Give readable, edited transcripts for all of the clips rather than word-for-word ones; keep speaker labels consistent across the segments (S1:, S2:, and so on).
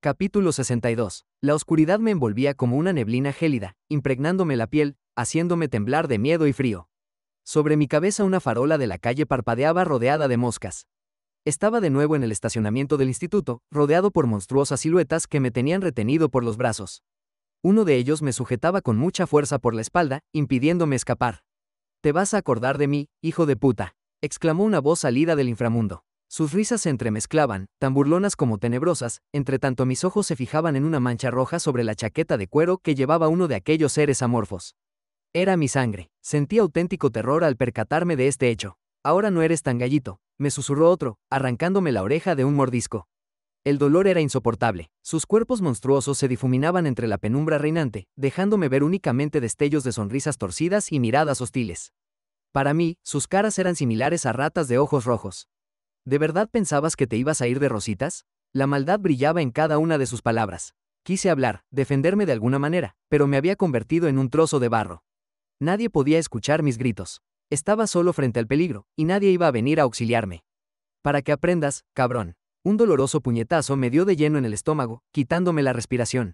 S1: Capítulo 62. La oscuridad me envolvía como una neblina gélida, impregnándome la piel, haciéndome temblar de miedo y frío. Sobre mi cabeza una farola de la calle parpadeaba rodeada de moscas. Estaba de nuevo en el estacionamiento del instituto, rodeado por monstruosas siluetas que me tenían retenido por los brazos. Uno de ellos me sujetaba con mucha fuerza por la espalda, impidiéndome escapar. «Te vas a acordar de mí, hijo de puta», exclamó una voz salida del inframundo. Sus risas se entremezclaban, tan burlonas como tenebrosas, entre tanto mis ojos se fijaban en una mancha roja sobre la chaqueta de cuero que llevaba uno de aquellos seres amorfos. Era mi sangre. Sentí auténtico terror al percatarme de este hecho. «Ahora no eres tan gallito», me susurró otro, arrancándome la oreja de un mordisco. El dolor era insoportable. Sus cuerpos monstruosos se difuminaban entre la penumbra reinante, dejándome ver únicamente destellos de sonrisas torcidas y miradas hostiles. Para mí, sus caras eran similares a ratas de ojos rojos. ¿De verdad pensabas que te ibas a ir de rositas? La maldad brillaba en cada una de sus palabras. Quise hablar, defenderme de alguna manera, pero me había convertido en un trozo de barro. Nadie podía escuchar mis gritos. Estaba solo frente al peligro, y nadie iba a venir a auxiliarme. «Para que aprendas, cabrón». Un doloroso puñetazo me dio de lleno en el estómago, quitándome la respiración.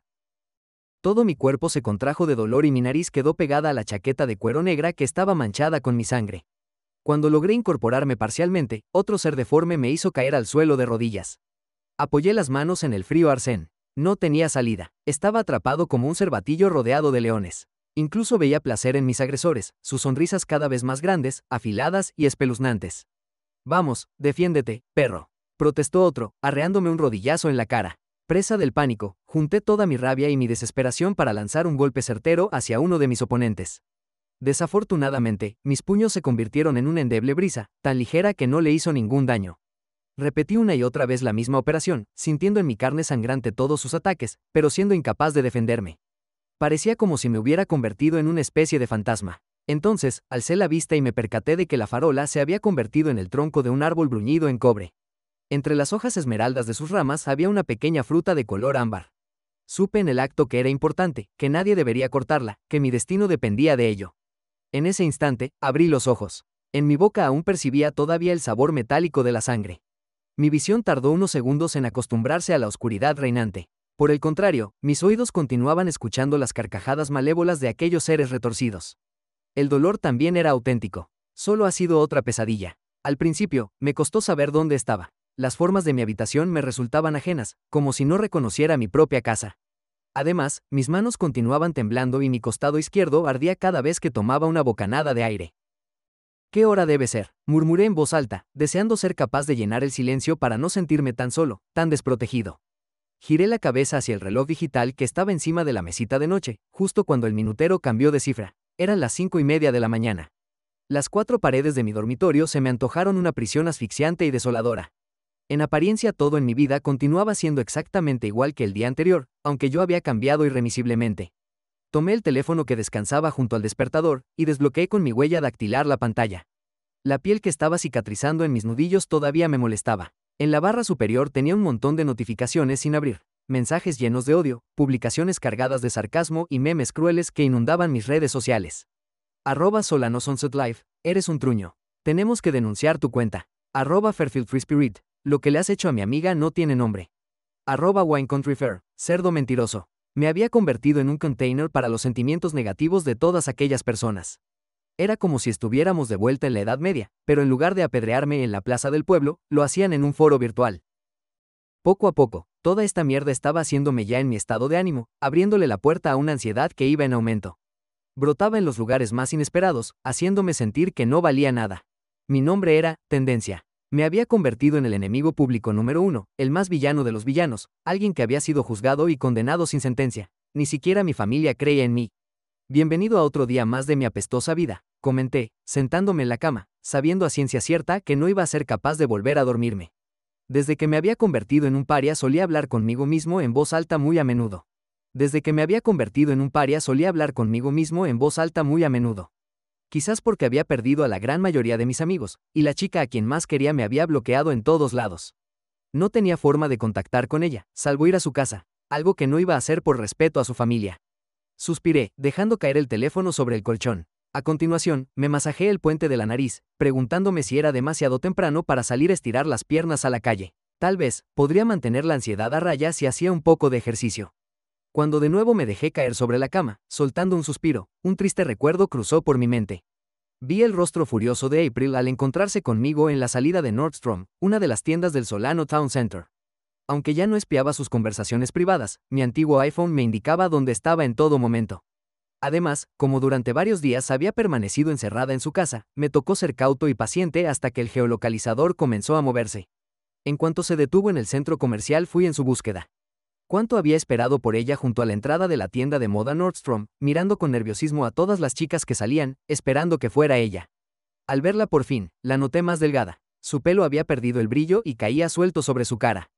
S1: Todo mi cuerpo se contrajo de dolor y mi nariz quedó pegada a la chaqueta de cuero negra que estaba manchada con mi sangre. Cuando logré incorporarme parcialmente, otro ser deforme me hizo caer al suelo de rodillas. Apoyé las manos en el frío arcén. No tenía salida. Estaba atrapado como un cervatillo rodeado de leones. Incluso veía placer en mis agresores, sus sonrisas cada vez más grandes, afiladas y espeluznantes. «Vamos, defiéndete, perro», protestó otro, arreándome un rodillazo en la cara. Presa del pánico, junté toda mi rabia y mi desesperación para lanzar un golpe certero hacia uno de mis oponentes. Desafortunadamente, mis puños se convirtieron en una endeble brisa, tan ligera que no le hizo ningún daño. Repetí una y otra vez la misma operación, sintiendo en mi carne sangrante todos sus ataques, pero siendo incapaz de defenderme. Parecía como si me hubiera convertido en una especie de fantasma. Entonces, alcé la vista y me percaté de que la farola se había convertido en el tronco de un árbol bruñido en cobre. Entre las hojas esmeraldas de sus ramas había una pequeña fruta de color ámbar. Supe en el acto que era importante, que nadie debería cortarla, que mi destino dependía de ello. En ese instante, abrí los ojos. En mi boca aún percibía todavía el sabor metálico de la sangre. Mi visión tardó unos segundos en acostumbrarse a la oscuridad reinante. Por el contrario, mis oídos continuaban escuchando las carcajadas malévolas de aquellos seres retorcidos. El dolor también era auténtico. Solo ha sido otra pesadilla. Al principio, me costó saber dónde estaba. Las formas de mi habitación me resultaban ajenas, como si no reconociera mi propia casa. Además, mis manos continuaban temblando y mi costado izquierdo ardía cada vez que tomaba una bocanada de aire. «¿Qué hora debe ser?», murmuré en voz alta, deseando ser capaz de llenar el silencio para no sentirme tan solo, tan desprotegido. Giré la cabeza hacia el reloj digital que estaba encima de la mesita de noche, justo cuando el minutero cambió de cifra. Eran las 5:30 de la mañana. Las 4 paredes de mi dormitorio se me antojaron una prisión asfixiante y desoladora. En apariencia todo en mi vida continuaba siendo exactamente igual que el día anterior, aunque yo había cambiado irremisiblemente. Tomé el teléfono que descansaba junto al despertador, y desbloqueé con mi huella dactilar la pantalla. La piel que estaba cicatrizando en mis nudillos todavía me molestaba. En la barra superior tenía un montón de notificaciones sin abrir, mensajes llenos de odio, publicaciones cargadas de sarcasmo y memes crueles que inundaban mis redes sociales. @SolanoSunsetLife, eres un truño. Tenemos que denunciar tu cuenta. @FairfieldFreeSpirit. Lo que le has hecho a mi amiga no tiene nombre. @WineCountryFair, cerdo mentiroso. Me había convertido en un container para los sentimientos negativos de todas aquellas personas. Era como si estuviéramos de vuelta en la Edad Media, pero en lugar de apedrearme en la plaza del pueblo, lo hacían en un foro virtual. Poco a poco, toda esta mierda estaba haciéndome ya en mi estado de ánimo, abriéndole la puerta a una ansiedad que iba en aumento. Brotaba en los lugares más inesperados, haciéndome sentir que no valía nada. Mi nombre era Tendencia. Me había convertido en el enemigo público número 1, el más villano de los villanos, alguien que había sido juzgado y condenado sin sentencia. Ni siquiera mi familia creía en mí. «Bienvenido a otro día más de mi apestosa vida», comenté, sentándome en la cama, sabiendo a ciencia cierta que no iba a ser capaz de volver a dormirme. Desde que me había convertido en un paria solía hablar conmigo mismo en voz alta muy a menudo. Quizás porque había perdido a la gran mayoría de mis amigos, y la chica a quien más quería me había bloqueado en todos lados. No tenía forma de contactar con ella, salvo ir a su casa, algo que no iba a hacer por respeto a su familia. Suspiré, dejando caer el teléfono sobre el colchón. A continuación, me masajé el puente de la nariz, preguntándome si era demasiado temprano para salir a estirar las piernas a la calle. Tal vez, podría mantener la ansiedad a raya si hacía un poco de ejercicio. Cuando de nuevo me dejé caer sobre la cama, soltando un suspiro, un triste recuerdo cruzó por mi mente. Vi el rostro furioso de April al encontrarse conmigo en la salida de Nordstrom, una de las tiendas del Solano Town Center. Aunque ya no espiaba sus conversaciones privadas, mi antiguo iPhone me indicaba dónde estaba en todo momento. Además, como durante varios días había permanecido encerrada en su casa, me tocó ser cauto y paciente hasta que el geolocalizador comenzó a moverse. En cuanto se detuvo en el centro comercial, fui en su búsqueda. ¿Cuánto había esperado por ella junto a la entrada de la tienda de moda Nordstrom, mirando con nerviosismo a todas las chicas que salían, esperando que fuera ella? Al verla por fin, la noté más delgada. Su pelo había perdido el brillo y caía suelto sobre su cara.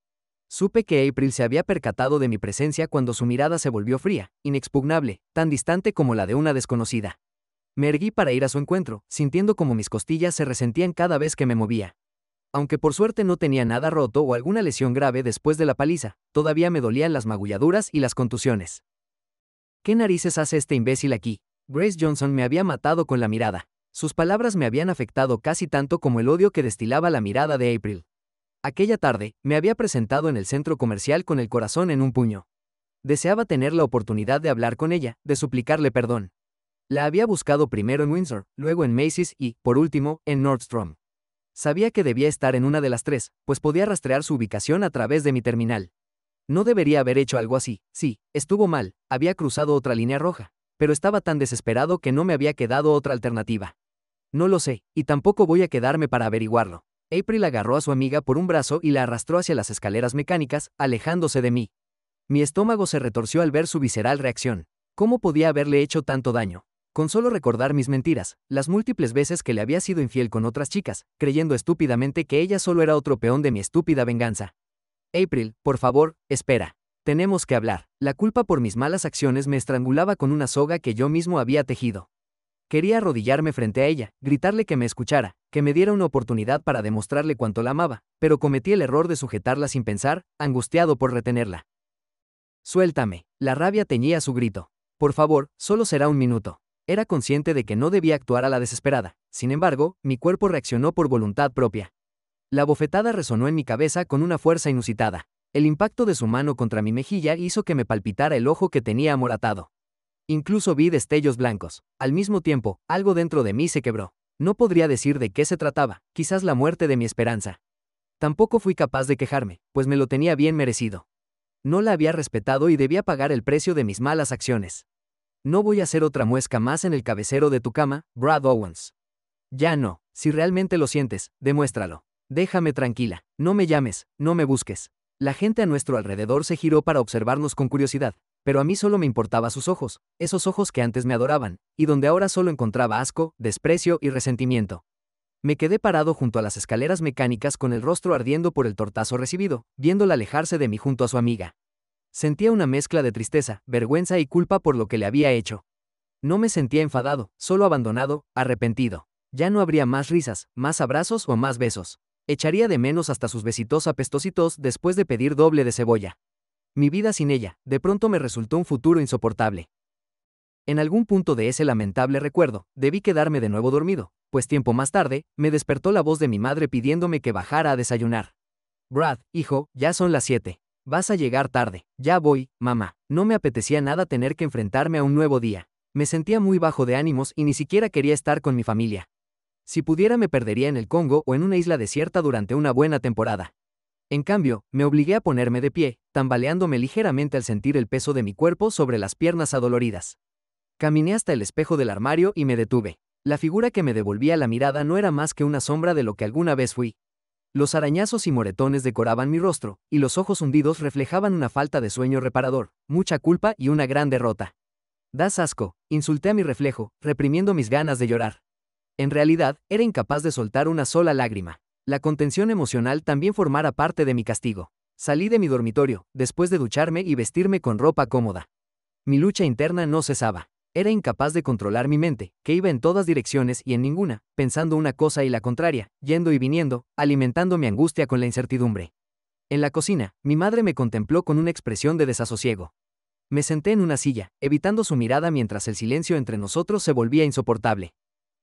S1: Supe que April se había percatado de mi presencia cuando su mirada se volvió fría, inexpugnable, tan distante como la de una desconocida. Me erguí para ir a su encuentro, sintiendo como mis costillas se resentían cada vez que me movía. Aunque por suerte no tenía nada roto o alguna lesión grave después de la paliza, todavía me dolían las magulladuras y las contusiones. ¿Qué narices hace este imbécil aquí? Grace Johnson me había matado con la mirada. Sus palabras me habían afectado casi tanto como el odio que destilaba la mirada de April. Aquella tarde, me había presentado en el centro comercial con el corazón en un puño. Deseaba tener la oportunidad de hablar con ella, de suplicarle perdón. La había buscado primero en Windsor, luego en Macy's y, por último, en Nordstrom. Sabía que debía estar en una de las tres, pues podía rastrear su ubicación a través de mi terminal. No debería haber hecho algo así. Sí, estuvo mal, había cruzado otra línea roja, pero estaba tan desesperado que no me había quedado otra alternativa. No lo sé, y tampoco voy a quedarme para averiguarlo. April agarró a su amiga por un brazo y la arrastró hacia las escaleras mecánicas, alejándose de mí. Mi estómago se retorció al ver su visceral reacción. ¿Cómo podía haberle hecho tanto daño? Con solo recordar mis mentiras, las múltiples veces que le había sido infiel con otras chicas, creyendo estúpidamente que ella solo era otro peón de mi estúpida venganza. April, por favor, espera. Tenemos que hablar. La culpa por mis malas acciones me estrangulaba con una soga que yo mismo había tejido. Quería arrodillarme frente a ella, gritarle que me escuchara, que me diera una oportunidad para demostrarle cuánto la amaba, pero cometí el error de sujetarla sin pensar, angustiado por retenerla. Suéltame. La rabia teñía su grito. Por favor, solo será un minuto. Era consciente de que no debía actuar a la desesperada. Sin embargo, mi cuerpo reaccionó por voluntad propia. La bofetada resonó en mi cabeza con una fuerza inusitada. El impacto de su mano contra mi mejilla hizo que me palpitara el ojo que tenía amoratado. Incluso vi destellos blancos. Al mismo tiempo, algo dentro de mí se quebró. No podría decir de qué se trataba, quizás la muerte de mi esperanza. Tampoco fui capaz de quejarme, pues me lo tenía bien merecido. No la había respetado y debía pagar el precio de mis malas acciones. No voy a ser otra muesca más en el cabecero de tu cama, Brad Owens. Ya no. Si realmente lo sientes, demuéstralo. Déjame tranquila. No me llames, no me busques. La gente a nuestro alrededor se giró para observarnos con curiosidad, pero a mí solo me importaba sus ojos, esos ojos que antes me adoraban, y donde ahora solo encontraba asco, desprecio y resentimiento. Me quedé parado junto a las escaleras mecánicas con el rostro ardiendo por el tortazo recibido, viéndola alejarse de mí junto a su amiga. Sentía una mezcla de tristeza, vergüenza y culpa por lo que le había hecho. No me sentía enfadado, solo abandonado, arrepentido. Ya no habría más risas, más abrazos o más besos. Echaría de menos hasta sus besitos apestositos después de pedir doble de cebolla. Mi vida sin ella, de pronto me resultó un futuro insoportable. En algún punto de ese lamentable recuerdo, debí quedarme de nuevo dormido, pues tiempo más tarde, me despertó la voz de mi madre pidiéndome que bajara a desayunar. Brad, hijo, ya son las 7. Vas a llegar tarde. Ya voy, mamá. No me apetecía nada tener que enfrentarme a un nuevo día. Me sentía muy bajo de ánimos y ni siquiera quería estar con mi familia. Si pudiera me perdería en el Congo o en una isla desierta durante una buena temporada. En cambio, me obligué a ponerme de pie, tambaleándome ligeramente al sentir el peso de mi cuerpo sobre las piernas adoloridas. Caminé hasta el espejo del armario y me detuve. La figura que me devolvía la mirada no era más que una sombra de lo que alguna vez fui. Los arañazos y moretones decoraban mi rostro, y los ojos hundidos reflejaban una falta de sueño reparador, mucha culpa y una gran derrota. Das asco, insulté a mi reflejo, reprimiendo mis ganas de llorar. En realidad, era incapaz de soltar una sola lágrima. La contención emocional también formara parte de mi castigo. Salí de mi dormitorio, después de ducharme y vestirme con ropa cómoda. Mi lucha interna no cesaba. Era incapaz de controlar mi mente, que iba en todas direcciones y en ninguna, pensando una cosa y la contraria, yendo y viniendo, alimentando mi angustia con la incertidumbre. En la cocina, mi madre me contempló con una expresión de desasosiego. Me senté en una silla, evitando su mirada mientras el silencio entre nosotros se volvía insoportable.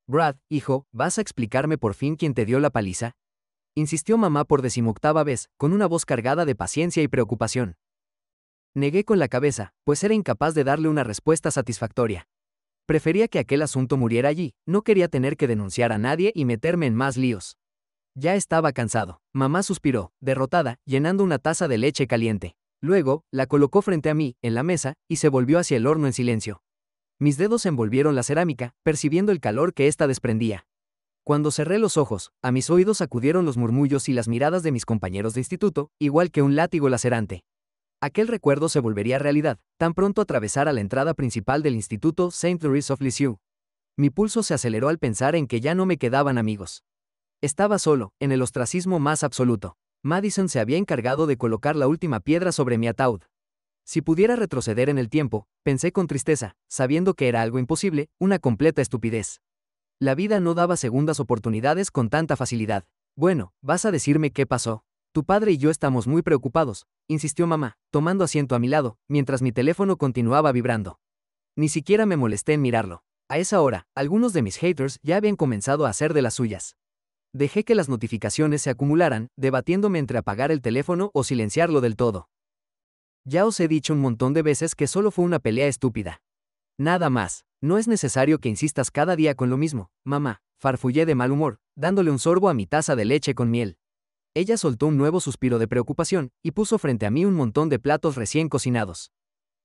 S1: Brad, hijo, ¿vas a explicarme por fin quién te dio la paliza? insistió mamá por 10ª vez, con una voz cargada de paciencia y preocupación. Negué con la cabeza, pues era incapaz de darle una respuesta satisfactoria. Prefería que aquel asunto muriera allí, no quería tener que denunciar a nadie y meterme en más líos. Ya estaba cansado. Mamá suspiró, derrotada, llenando una taza de leche caliente. Luego, la colocó frente a mí, en la mesa, y se volvió hacia el horno en silencio. Mis dedos envolvieron la cerámica, percibiendo el calor que ésta desprendía. Cuando cerré los ojos, a mis oídos acudieron los murmullos y las miradas de mis compañeros de instituto, igual que un látigo lacerante. Aquel recuerdo se volvería realidad, tan pronto atravesara la entrada principal del instituto St. Louis of Lisieux. Mi pulso se aceleró al pensar en que ya no me quedaban amigos. Estaba solo, en el ostracismo más absoluto. Madison se había encargado de colocar la última piedra sobre mi ataúd. Si pudiera retroceder en el tiempo, pensé con tristeza, sabiendo que era algo imposible, una completa estupidez. La vida no daba segundas oportunidades con tanta facilidad. Bueno, ¿vas a decirme qué pasó? Tu padre y yo estamos muy preocupados, insistió mamá, tomando asiento a mi lado, mientras mi teléfono continuaba vibrando. Ni siquiera me molesté en mirarlo. A esa hora, algunos de mis haters ya habían comenzado a hacer de las suyas. Dejé que las notificaciones se acumularan, debatiéndome entre apagar el teléfono o silenciarlo del todo. Ya os he dicho un montón de veces que solo fue una pelea estúpida. Nada más. No es necesario que insistas cada día con lo mismo, mamá, farfullé de mal humor, dándole un sorbo a mi taza de leche con miel. Ella soltó un nuevo suspiro de preocupación, y puso frente a mí un montón de platos recién cocinados.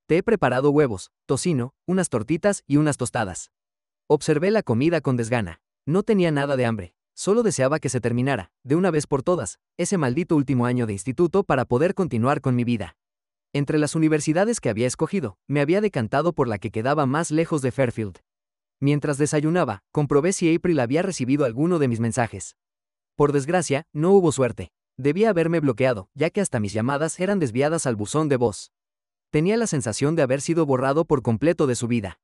S1: Te he preparado huevos, tocino, unas tortitas y unas tostadas. Observé la comida con desgana. No tenía nada de hambre, solo deseaba que se terminara, de una vez por todas, ese maldito último año de instituto para poder continuar con mi vida. Entre las universidades que había escogido, me había decantado por la que quedaba más lejos de Fairfield. Mientras desayunaba, comprobé si April había recibido alguno de mis mensajes. Por desgracia, no hubo suerte. Debía haberme bloqueado, ya que hasta mis llamadas eran desviadas al buzón de voz. Tenía la sensación de haber sido borrado por completo de su vida.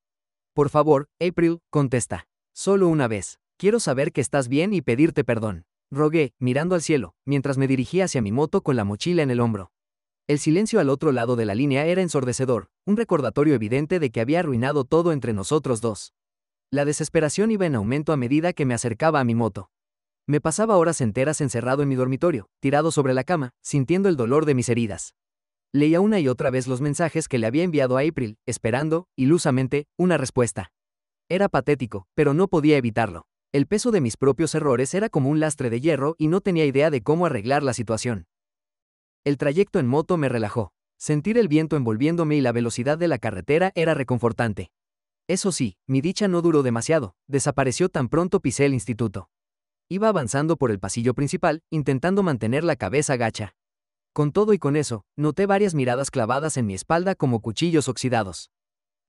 S1: Por favor, April, contesta. Solo una vez. Quiero saber que estás bien y pedirte perdón. Rogué, mirando al cielo, mientras me dirigía hacia mi moto con la mochila en el hombro. El silencio al otro lado de la línea era ensordecedor, un recordatorio evidente de que había arruinado todo entre nosotros dos. La desesperación iba en aumento a medida que me acercaba a mi moto. Me pasaba horas enteras encerrado en mi dormitorio, tirado sobre la cama, sintiendo el dolor de mis heridas. Leía una y otra vez los mensajes que le había enviado a April, esperando, ilusamente, una respuesta. Era patético, pero no podía evitarlo. El peso de mis propios errores era como un lastre de hierro y no tenía idea de cómo arreglar la situación. El trayecto en moto me relajó. Sentir el viento envolviéndome y la velocidad de la carretera era reconfortante. Eso sí, mi dicha no duró demasiado, desapareció tan pronto pisé el instituto. Iba avanzando por el pasillo principal, intentando mantener la cabeza gacha. Con todo y con eso, noté varias miradas clavadas en mi espalda como cuchillos oxidados.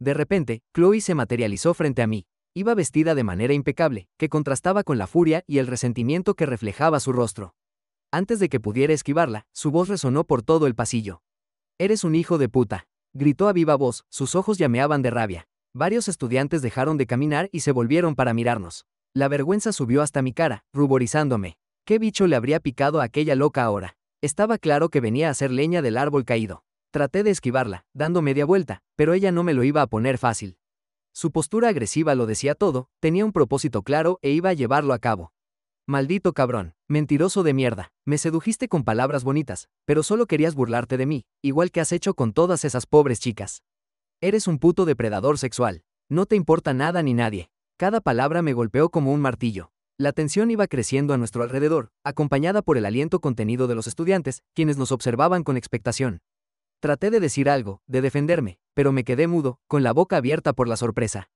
S1: De repente, Chloe se materializó frente a mí. Iba vestida de manera impecable, que contrastaba con la furia y el resentimiento que reflejaba su rostro. Antes de que pudiera esquivarla, su voz resonó por todo el pasillo. «Eres un hijo de puta», gritó a viva voz, sus ojos llameaban de rabia. Varios estudiantes dejaron de caminar y se volvieron para mirarnos. La vergüenza subió hasta mi cara, ruborizándome. ¿Qué bicho le habría picado a aquella loca ahora? Estaba claro que venía a hacer leña del árbol caído. Traté de esquivarla, dando media vuelta, pero ella no me lo iba a poner fácil. Su postura agresiva lo decía todo, tenía un propósito claro e iba a llevarlo a cabo. Maldito cabrón, mentiroso de mierda, me sedujiste con palabras bonitas, pero solo querías burlarte de mí, igual que has hecho con todas esas pobres chicas. Eres un puto depredador sexual. No te importa nada ni nadie. Cada palabra me golpeó como un martillo. La tensión iba creciendo a nuestro alrededor, acompañada por el aliento contenido de los estudiantes, quienes nos observaban con expectación. Traté de decir algo, de defenderme, pero me quedé mudo, con la boca abierta por la sorpresa.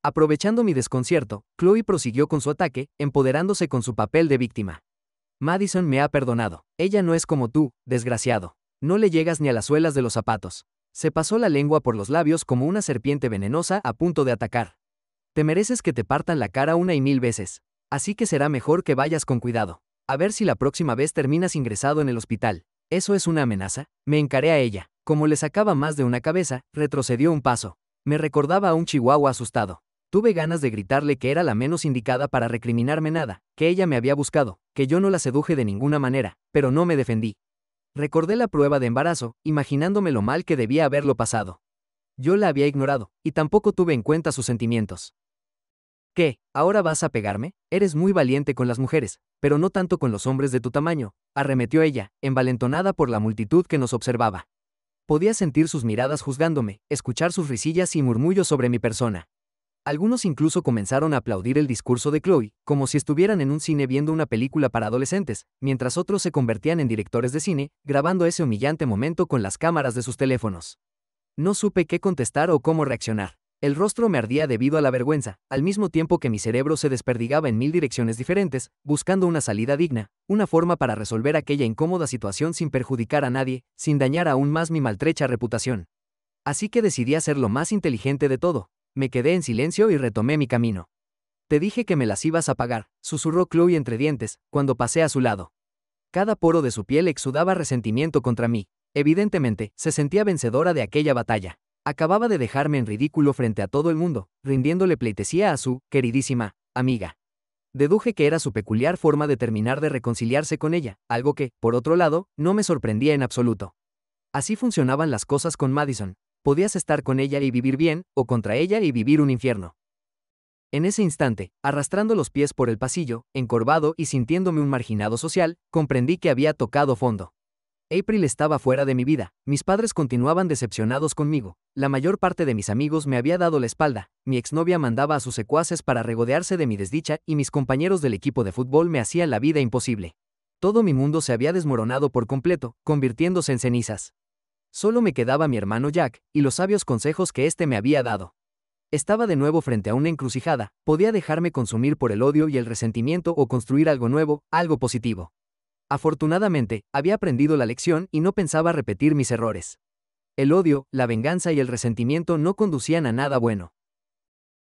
S1: Aprovechando mi desconcierto, Chloe prosiguió con su ataque, empoderándose con su papel de víctima. Madison me ha perdonado. Ella no es como tú, desgraciado. No le llegas ni a las suelas de los zapatos. Se pasó la lengua por los labios como una serpiente venenosa a punto de atacar. Te mereces que te partan la cara una y mil veces. Así que será mejor que vayas con cuidado. A ver si la próxima vez terminas ingresado en el hospital. ¿Eso es una amenaza? Me encaré a ella. Como le sacaba más de una cabeza, retrocedió un paso. Me recordaba a un chihuahua asustado. Tuve ganas de gritarle que era la menos indicada para recriminarme nada, que ella me había buscado, que yo no la seduje de ninguna manera, pero no me defendí. Recordé la prueba de embarazo, imaginándome lo mal que debía haberlo pasado. Yo la había ignorado, y tampoco tuve en cuenta sus sentimientos. ¿Qué? ¿Ahora vas a pegarme? Eres muy valiente con las mujeres, pero no tanto con los hombres de tu tamaño, arremetió ella, envalentonada por la multitud que nos observaba. Podía sentir sus miradas juzgándome, escuchar sus risillas y murmullos sobre mi persona. Algunos incluso comenzaron a aplaudir el discurso de Chloe, como si estuvieran en un cine viendo una película para adolescentes, mientras otros se convertían en directores de cine, grabando ese humillante momento con las cámaras de sus teléfonos. No supe qué contestar o cómo reaccionar. El rostro me ardía debido a la vergüenza, al mismo tiempo que mi cerebro se desperdigaba en 1000 direcciones diferentes, buscando una salida digna, una forma para resolver aquella incómoda situación sin perjudicar a nadie, sin dañar aún más mi maltrecha reputación. Así que decidí hacer lo más inteligente de todo. Me quedé en silencio y retomé mi camino. Te dije que me las ibas a pagar, susurró Chloe entre dientes, cuando pasé a su lado. Cada poro de su piel exudaba resentimiento contra mí. Evidentemente, se sentía vencedora de aquella batalla. Acababa de dejarme en ridículo frente a todo el mundo, rindiéndole pleitesía a su queridísima amiga. Deduje que era su peculiar forma de terminar de reconciliarse con ella, algo que, por otro lado, no me sorprendía en absoluto. Así funcionaban las cosas con Madison. Podías estar con ella y vivir bien, o contra ella y vivir un infierno. En ese instante, arrastrando los pies por el pasillo, encorvado y sintiéndome un marginado social, comprendí que había tocado fondo. April estaba fuera de mi vida, mis padres continuaban decepcionados conmigo, la mayor parte de mis amigos me había dado la espalda, mi exnovia mandaba a sus secuaces para regodearse de mi desdicha y mis compañeros del equipo de fútbol me hacían la vida imposible. Todo mi mundo se había desmoronado por completo, convirtiéndose en cenizas. Solo me quedaba mi hermano Jack, y los sabios consejos que éste me había dado. Estaba de nuevo frente a una encrucijada, podía dejarme consumir por el odio y el resentimiento o construir algo nuevo, algo positivo. Afortunadamente, había aprendido la lección y no pensaba repetir mis errores. El odio, la venganza y el resentimiento no conducían a nada bueno.